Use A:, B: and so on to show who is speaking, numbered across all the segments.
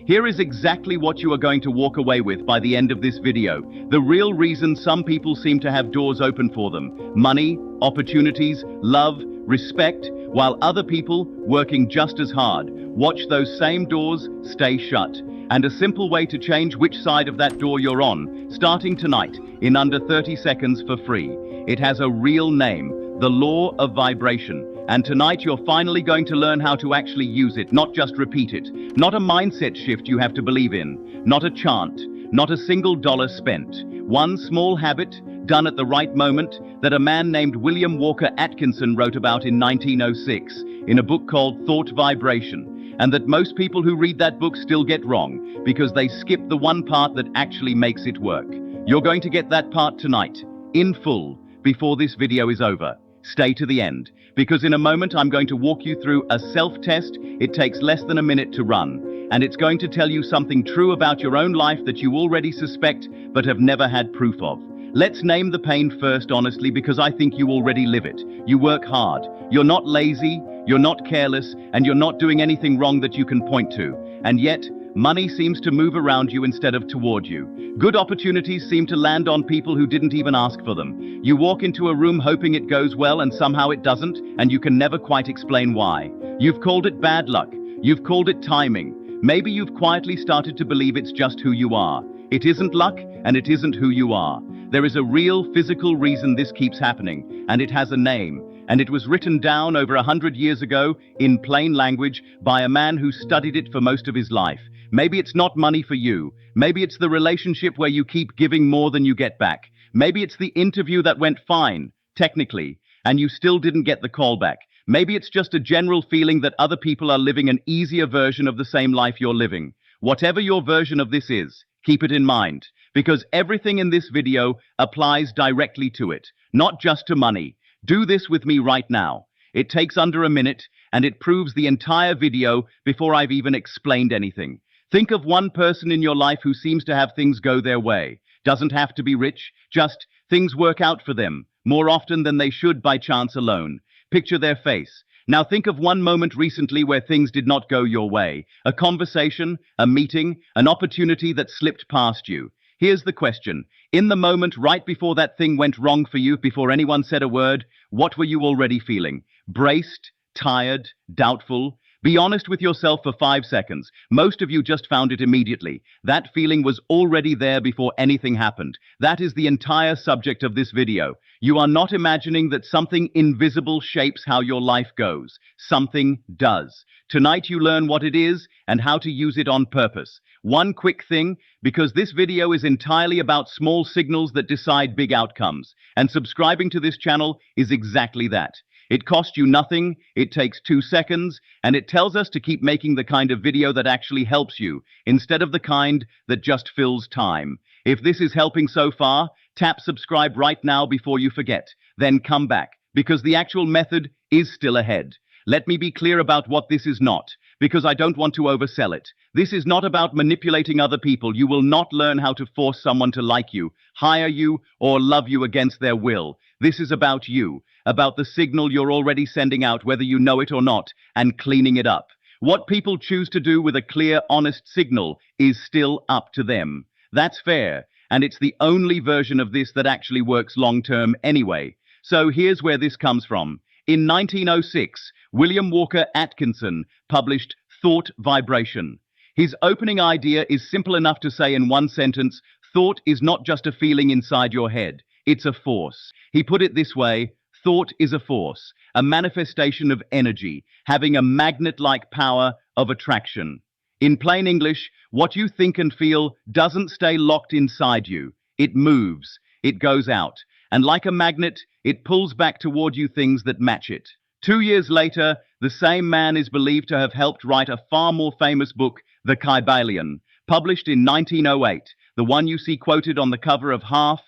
A: Here is exactly what you are going to walk away with by the end of this video. The real reason some people seem to have doors open for them: money, opportunities, love, respect, while other people, working just as hard, watch those same doors stay shut. And a simple way to change which side of that door you're on, starting tonight, in under 30 seconds for free. It has a real name: the law of vibration. And tonight you're finally going to learn how to actually use it, not just repeat it. Not a mindset shift you have to believe in, not a chant, not a single dollar spent. One small habit, done at the right moment, that a man named William Walker Atkinson wrote about in 1906, in a book called Thought Vibration, and that most people who read that book still get wrong, because they skip the one part that actually makes it work. You're going to get that part tonight, in full, before this video is over. Stay to the end, because in a moment I'm going to walk you through a self-test. It takes less than a minute to run, and it's going to tell you something true about your own life that you already suspect but have never had proof of. Let's name the pain first, honestly, because I think you already live it. You work hard. You're not lazy, you're not careless, and you're not doing anything wrong that you can point to. And yet, money seems to move around you instead of toward you. Good opportunities seem to land on people who didn't even ask for them. You walk into a room hoping it goes well, and somehow it doesn't, and you can never quite explain why. You've called it bad luck. You've called it timing. Maybe you've quietly started to believe it's just who you are. It isn't luck, and it isn't who you are. There is a real physical reason this keeps happening, and it has a name. And it was written down over 100 years ago, in plain language, by a man who studied it for most of his life. Maybe it's not money for you. Maybe it's the relationship where you keep giving more than you get back. Maybe it's the interview that went fine, technically, and you still didn't get the call back. Maybe it's just a general feeling that other people are living an easier version of the same life you're living. Whatever your version of this is, keep it in mind, because everything in this video applies directly to it, not just to money. Do this with me right now. It takes under a minute, and it proves the entire video before I've even explained anything. Think of one person in your life who seems to have things go their way. Doesn't have to be rich, just things work out for them, more often than they should by chance alone. Picture their face. Now think of one moment recently where things did not go your way. A conversation, a meeting, an opportunity that slipped past you. Here's the question. In the moment right before that thing went wrong for you, before anyone said a word, what were you already feeling? Braced? Tired? Doubtful? Be honest with yourself for 5 seconds. Most of you just found it immediately. That feeling was already there before anything happened. That is the entire subject of this video. You are not imagining that something invisible shapes how your life goes. Something does. Tonight you learn what it is and how to use it on purpose. One quick thing, because this video is entirely about small signals that decide big outcomes. And subscribing to this channel is exactly that. It costs you nothing, it takes 2 seconds, and it tells us to keep making the kind of video that actually helps you, instead of the kind that just fills time. If this is helping so far, tap subscribe right now before you forget. Then come back, because the actual method is still ahead. Let me be clear about what this is not, because I don't want to oversell it. This is not about manipulating other people. You will not learn how to force someone to like you, hire you, or love you against their will. This is about you, about the signal you're already sending out, whether you know it or not, and cleaning it up. What people choose to do with a clear, honest signal is still up to them. That's fair, and it's the only version of this that actually works long-term anyway. So here's where this comes from. In 1906, William Walker Atkinson published Thought Vibration. His opening idea is simple enough to say in one sentence: thought is not just a feeling inside your head, it's a force. He put it this way: thought is a force, a manifestation of energy, having a magnet-like power of attraction. In plain English, what you think and feel doesn't stay locked inside you. It moves, it goes out, and like a magnet, it pulls back toward you things that match it. 2 years later, the same man is believed to have helped write a far more famous book, The Kybalion, published in 1908, the one you see quoted on the cover of half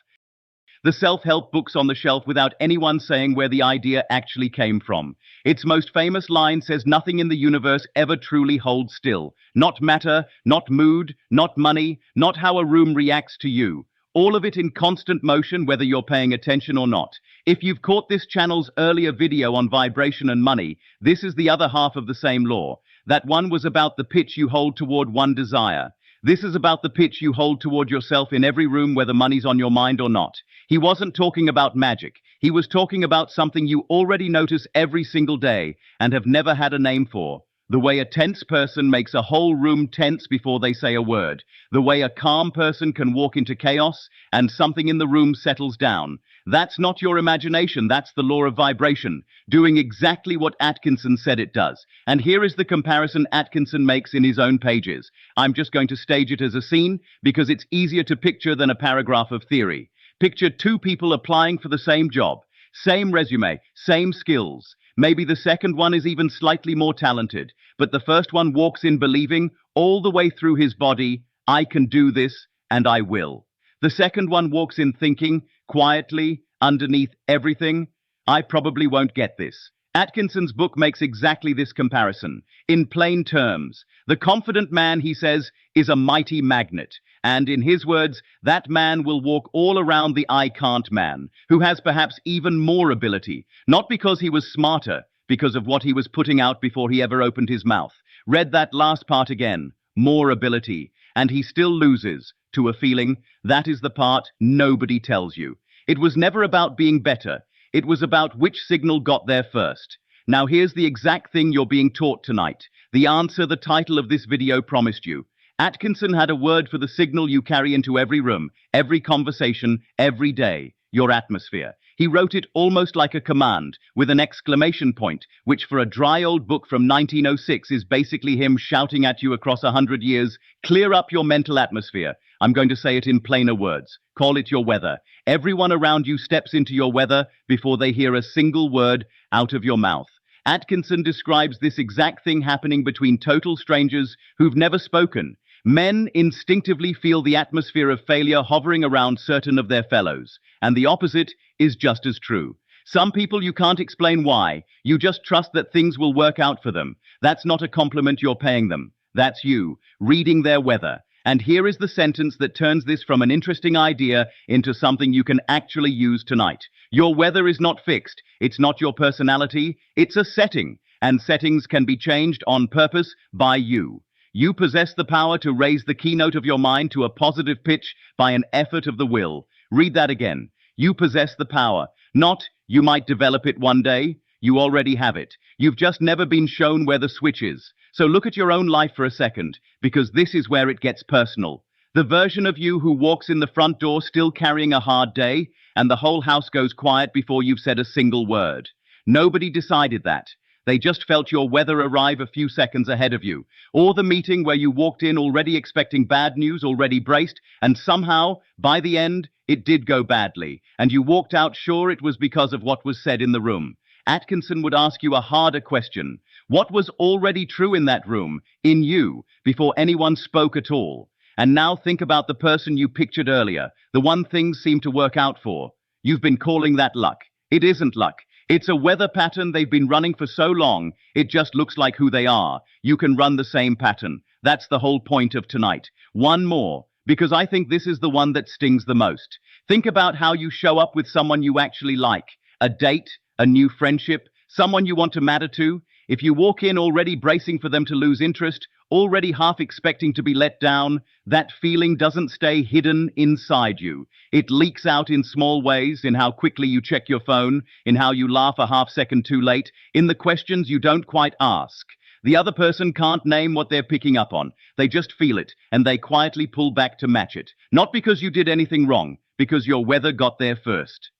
A: the self-help books on the shelf without anyone saying where the idea actually came from. Its most famous line says nothing in the universe ever truly holds still. Not matter, not mood, not money, not how a room reacts to you. All of it in constant motion, whether you're paying attention or not. If you've caught this channel's earlier video on vibration and money, this is the other half of the same law. That one was about the pitch you hold toward one desire. This is about the pitch you hold toward yourself in every room, whether money's on your mind or not. He wasn't talking about magic. He was talking about something you already notice every single day and have never had a name for. The way a tense person makes a whole room tense before they say a word. The way a calm person can walk into chaos and something in the room settles down. That's not your imagination, that's the law of vibration, doing exactly what Atkinson said it does. And here is the comparison Atkinson makes in his own pages. I'm just going to stage it as a scene because it's easier to picture than a paragraph of theory. Picture two people applying for the same job, same resume, same skills. Maybe the second one is even slightly more talented, but the first one walks in believing all the way through his body, I can do this and I will. The second one walks in thinking, quietly, underneath everything, I probably won't get this. Atkinson's book makes exactly this comparison. In plain terms, the confident man, he says, is a mighty magnet. And in his words, that man will walk all around the I can't man, who has perhaps even more ability, not because he was smarter, because of what he was putting out before he ever opened his mouth. Read that last part again, more ability, and he still loses to a feeling that is the part nobody tells you. It was never about being better. It was about which signal got there first. Now here's the exact thing you're being taught tonight. The answer the title of this video promised you. Atkinson had a word for the signal you carry into every room, every conversation, every day, your atmosphere. He wrote it almost like a command, with an exclamation point, which for a dry old book from 1906 is basically him shouting at you across 100 years, clear up your mental atmosphere. I'm going to say it in plainer words. Call it your weather. Everyone around you steps into your weather before they hear a single word out of your mouth. Atkinson describes this exact thing happening between total strangers who've never spoken. Men instinctively feel the atmosphere of failure hovering around certain of their fellows, and the opposite is just as true. Some people you can't explain why, you just trust that things will work out for them. That's not a compliment you're paying them. That's you, reading their weather. And here is the sentence that turns this from an interesting idea into something you can actually use tonight. Your weather is not fixed. It's not your personality. It's a setting, and settings can be changed on purpose by you. You possess the power to raise the keynote of your mind to a positive pitch by an effort of the will. Read that again. You possess the power. Not, you might develop it one day. You already have it. You've just never been shown where the switch is. So look at your own life for a second, because this is where it gets personal. The version of you who walks in the front door still carrying a hard day, and the whole house goes quiet before you've said a single word. Nobody decided that. They just felt your weather arrive a few seconds ahead of you. Or the meeting where you walked in already expecting bad news, already braced, and somehow, by the end, it did go badly, and you walked out sure it was because of what was said in the room. Atkinson would ask you a harder question. What was already true in that room, in you, before anyone spoke at all? And now think about the person you pictured earlier, the one things seem to work out for. You've been calling that luck. It isn't luck. It's a weather pattern they've been running for so long, it just looks like who they are. You can run the same pattern. That's the whole point of tonight. One more, because I think this is the one that stings the most. Think about how you show up with someone you actually like. A date, a new friendship, someone you want to matter to. If you walk in already bracing for them to lose interest, already half expecting to be let down, that feeling doesn't stay hidden inside you. It leaks out in small ways, in how quickly you check your phone, in how you laugh a half second too late, in the questions you don't quite ask. The other person can't name what they're picking up on. They just feel it, and they quietly pull back to match it. Not because you did anything wrong, because your weather got there first.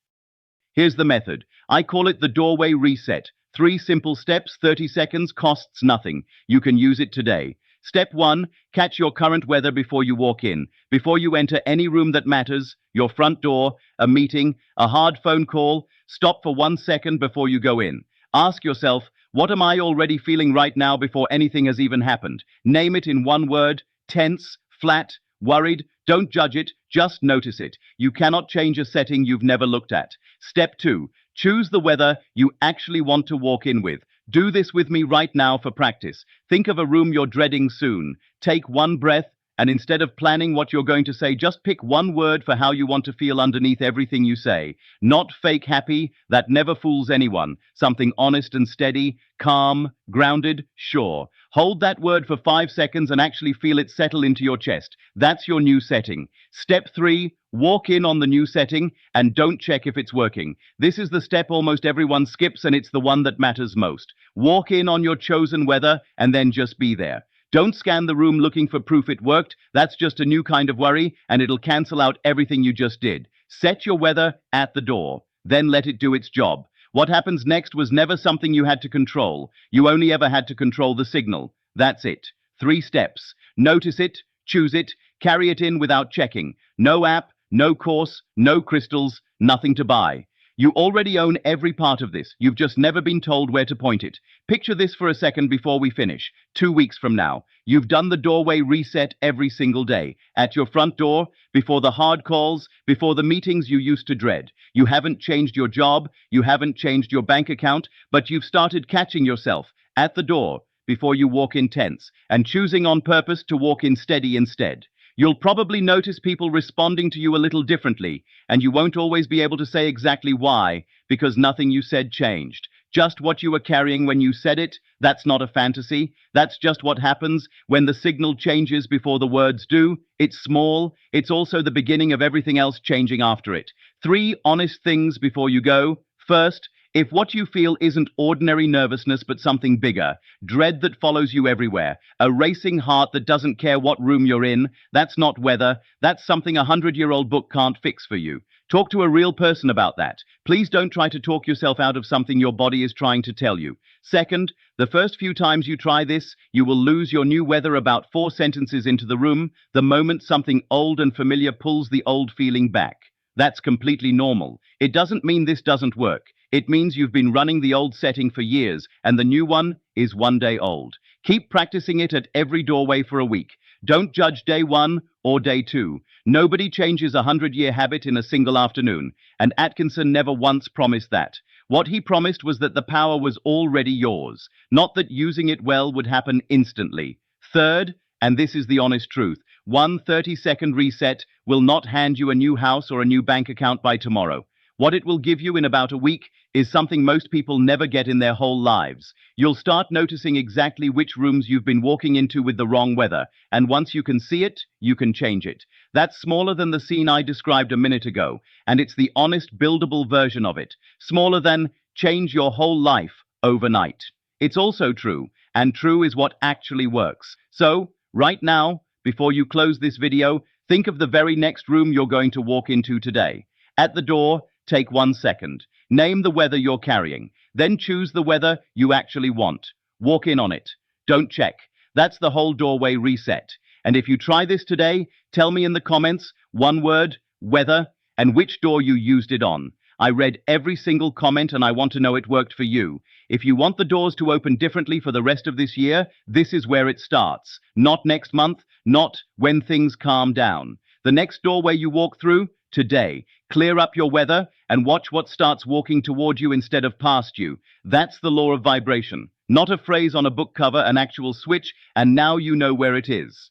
A: Here's the method. I call it the doorway reset. 3 simple steps, 30 seconds, costs nothing. You can use it today. Step 1, catch your current weather before you walk in. Before you enter any room that matters, your front door, a meeting, a hard phone call, stop for 1 second before you go in. Ask yourself, what am I already feeling right now before anything has even happened? Name it in one word: tense, flat, worried. Don't judge it, just notice it. You cannot change a setting you've never looked at. Step 2, choose the weather you actually want to walk in with. Do this with me right now for practice. Think of a room you're dreading soon. Take one breath And instead of planning what you're going to say, just pick one word for how you want to feel underneath everything you say. Not fake happy, that never fools anyone. Something honest and steady, calm, grounded, sure. Hold that word for 5 seconds and actually feel it settle into your chest. That's your new setting. Step 3, walk in on the new setting and don't check if it's working. This is the step almost everyone skips, and it's the one that matters most. Walk in on your chosen weather and then just be there. Don't scan the room looking for proof it worked. That's just a new kind of worry, and it'll cancel out everything you just did. Set your weather at the door, then let it do its job. What happens next was never something you had to control. You only ever had to control the signal. That's it. 3 steps. Notice it, choose it, carry it in without checking. No app, no course, no crystals, nothing to buy. You already own every part of this. You've just never been told where to point it. Picture this for a second before we finish. 2 weeks from now, you've done the doorway reset every single day. At your front door, before the hard calls, before the meetings you used to dread. You haven't changed your job, you haven't changed your bank account, but you've started catching yourself at the door before you walk in tense, and choosing on purpose to walk in steady instead. You'll probably notice people responding to you a little differently, and you won't always be able to say exactly why, because nothing you said changed. Just what you were carrying when you said it, that's not a fantasy. That's just what happens when the signal changes before the words do. It's small. It's also the beginning of everything else changing after it. 3 honest things before you go. First, if what you feel isn't ordinary nervousness but something bigger, dread that follows you everywhere, a racing heart that doesn't care what room you're in, that's not weather, that's something a 100-year-old book can't fix for you. Talk to a real person about that. Please don't try to talk yourself out of something your body is trying to tell you. Second, the first few times you try this, you will lose your new weather about 4 sentences into the room, the moment something old and familiar pulls the old feeling back. That's completely normal. It doesn't mean this doesn't work. It means you've been running the old setting for years, and the new one is 1 day old. Keep practicing it at every doorway for a week. Don't judge day 1 or day 2. Nobody changes a 100-year habit in a single afternoon, and Atkinson never once promised that. What he promised was that the power was already yours, not that using it well would happen instantly. Third, and this is the honest truth, one 30-second reset will not hand you a new house or a new bank account by tomorrow. What it will give you in about a week is something most people never get in their whole lives. You'll start noticing exactly which rooms you've been walking into with the wrong weather, and once you can see it, you can change it. That's smaller than the scene I described a minute ago, and it's the honest, buildable version of it. Smaller than change your whole life overnight. It's also true, and true is what actually works. So, right now, before you close this video, think of the very next room you're going to walk into today. At the door, take 1 second. Name the weather you're carrying. Then choose the weather you actually want. Walk in on it. Don't check. That's the whole doorway reset. And if you try this today, tell me in the comments, 1 word, weather, and which door you used it on. I read every single comment and I want to know it worked for you. If you want the doors to open differently for the rest of this year, this is where it starts. Not next month, not when things calm down. The next doorway you walk through, today. Clear up your weather and watch what starts walking toward you instead of past you. That's the law of vibration. Not a phrase on a book cover, an actual switch, and now you know where it is.